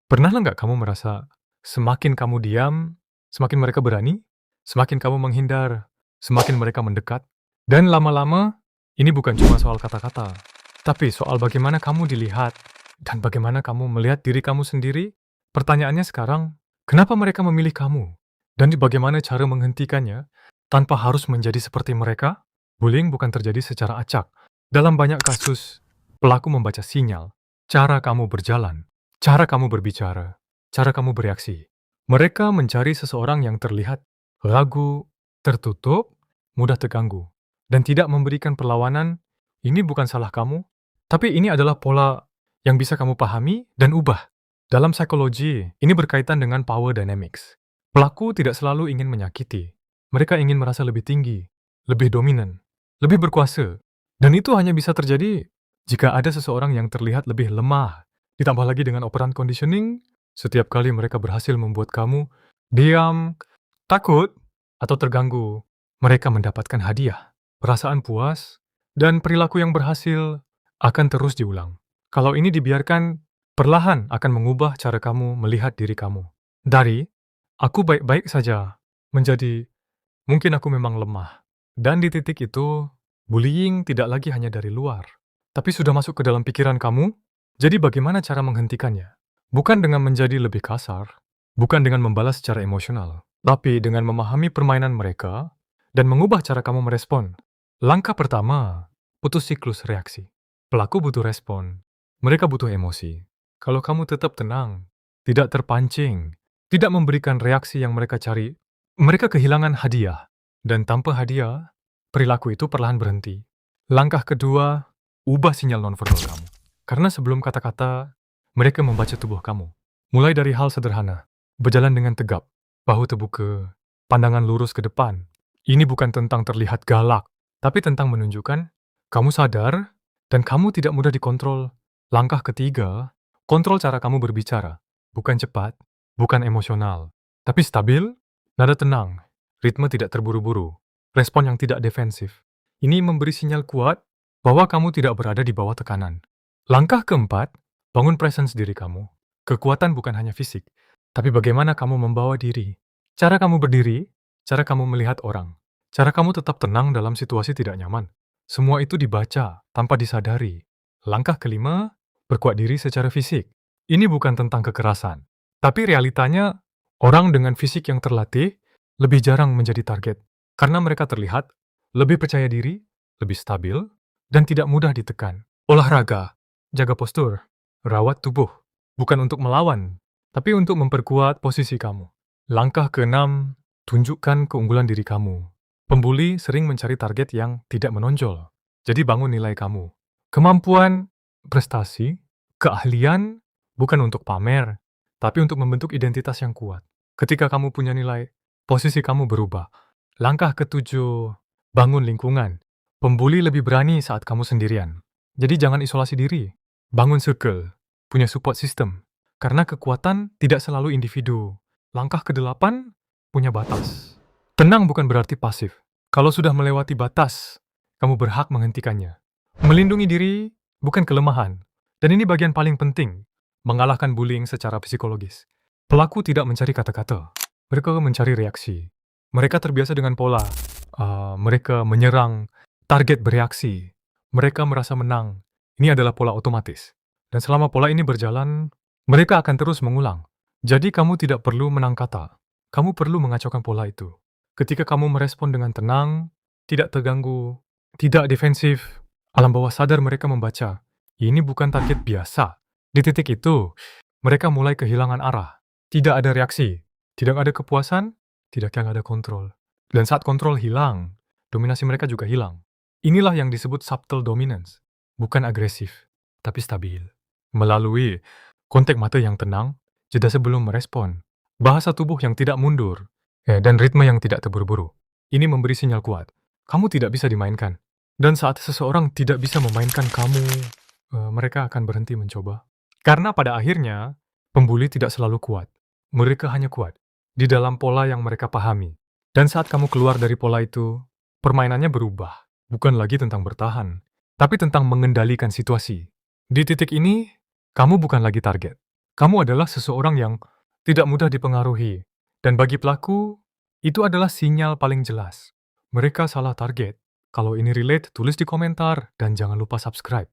Pernah nggak kamu merasa semakin kamu diam, semakin mereka berani, semakin kamu menghindar, semakin mereka mendekat, dan lama-lama ini bukan cuma soal kata-kata, tapi soal bagaimana kamu dilihat dan bagaimana kamu melihat diri kamu sendiri. Pertanyaannya sekarang, kenapa mereka memilih kamu? Dan bagaimana cara menghentikannya tanpa harus menjadi seperti mereka? Bullying bukan terjadi secara acak. Dalam banyak kasus, pelaku membaca sinyal, cara kamu berjalan, cara kamu berbicara, cara kamu bereaksi. Mereka mencari seseorang yang terlihat ragu, tertutup, mudah terganggu, dan tidak memberikan perlawanan. Ini bukan salah kamu, tapi ini adalah pola yang bisa kamu pahami dan ubah. Dalam psikologi, ini berkaitan dengan power dynamics. Pelaku tidak selalu ingin menyakiti. Mereka ingin merasa lebih tinggi, lebih dominan, lebih berkuasa. Dan itu hanya bisa terjadi jika ada seseorang yang terlihat lebih lemah. Ditambah lagi dengan operan conditioning, setiap kali mereka berhasil membuat kamu diam, takut, atau terganggu, mereka mendapatkan hadiah, perasaan puas, dan perilaku yang berhasil akan terus diulang. Kalau ini dibiarkan, perlahan akan mengubah cara kamu melihat diri kamu. Dari, aku baik-baik saja, menjadi, mungkin aku memang lemah. Dan di titik itu, bullying tidak lagi hanya dari luar, tapi sudah masuk ke dalam pikiran kamu. Jadi bagaimana cara menghentikannya? Bukan dengan menjadi lebih kasar, bukan dengan membalas secara emosional, tapi dengan memahami permainan mereka dan mengubah cara kamu merespon. Langkah pertama, putus siklus reaksi. Pelaku butuh respon, mereka butuh emosi. Kalau kamu tetap tenang, tidak terpancing, tidak memberikan reaksi yang mereka cari, mereka kehilangan hadiah. Dan tanpa hadiah, perilaku itu perlahan berhenti. Langkah kedua, ubah sinyal nonverbal kamu. Karena sebelum kata-kata, mereka membaca tubuh kamu. Mulai dari hal sederhana, berjalan dengan tegap, bahu terbuka, pandangan lurus ke depan. Ini bukan tentang terlihat galak, tapi tentang menunjukkan kamu sadar dan kamu tidak mudah dikontrol. Langkah ketiga, kontrol cara kamu berbicara. Bukan cepat, bukan emosional, tapi stabil, nada tenang, ritme tidak terburu-buru, respon yang tidak defensif. Ini memberi sinyal kuat bahwa kamu tidak berada di bawah tekanan. Langkah keempat, bangun presence diri kamu. Kekuatan bukan hanya fisik, tapi bagaimana kamu membawa diri. Cara kamu berdiri, cara kamu melihat orang, cara kamu tetap tenang dalam situasi tidak nyaman. Semua itu dibaca tanpa disadari. Langkah kelima, perkuat diri secara fisik. Ini bukan tentang kekerasan, tapi realitanya orang dengan fisik yang terlatih lebih jarang menjadi target karena mereka terlihat lebih percaya diri, lebih stabil, dan tidak mudah ditekan. Olahraga, jaga postur, rawat tubuh, bukan untuk melawan, tapi untuk memperkuat posisi kamu. Langkah keenam, tunjukkan keunggulan diri kamu. Pembuli sering mencari target yang tidak menonjol, jadi bangun nilai kamu. Kemampuan, prestasi, keahlian, bukan untuk pamer, tapi untuk membentuk identitas yang kuat. Ketika kamu punya nilai, posisi kamu berubah. Langkah ketujuh, bangun lingkungan. Pembuli lebih berani saat kamu sendirian. Jadi jangan isolasi diri. Bangun circle, punya support system. Karena kekuatan tidak selalu individu. Langkah kedelapan, punya batas. Tenang bukan berarti pasif. Kalau sudah melewati batas, kamu berhak menghentikannya. Melindungi diri bukan kelemahan. Dan ini bagian paling penting, mengalahkan bullying secara psikologis. Pelaku tidak mencari kata-kata. Mereka mencari reaksi. Mereka terbiasa dengan pola. Mereka menyerang, target bereaksi. Mereka merasa menang. Ini adalah pola otomatis. Dan selama pola ini berjalan, mereka akan terus mengulang. Jadi kamu tidak perlu menang kata. Kamu perlu mengacaukan pola itu. Ketika kamu merespon dengan tenang, tidak terganggu, tidak defensif, alam bawah sadar mereka membaca. Ini bukan target biasa. Di titik itu, mereka mulai kehilangan arah. Tidak ada reaksi, tidak ada kepuasan, tidak ada kontrol. Dan saat kontrol hilang, dominasi mereka juga hilang. Inilah yang disebut subtle dominance. Bukan agresif, tapi stabil. Melalui kontak mata yang tenang, jeda sebelum merespon, bahasa tubuh yang tidak mundur, dan ritme yang tidak terburu-buru. Ini memberi sinyal kuat. Kamu tidak bisa dimainkan. Dan saat seseorang tidak bisa memainkan kamu, mereka akan berhenti mencoba. Karena pada akhirnya, pembuli tidak selalu kuat. Mereka hanya kuat di dalam pola yang mereka pahami. Dan saat kamu keluar dari pola itu, permainannya berubah. Bukan lagi tentang bertahan, tapi tentang mengendalikan situasi. Di titik ini, kamu bukan lagi target. Kamu adalah seseorang yang tidak mudah dipengaruhi. Dan bagi pelaku, itu adalah sinyal paling jelas. Mereka salah target. Kalau ini relate, tulis di komentar dan jangan lupa subscribe.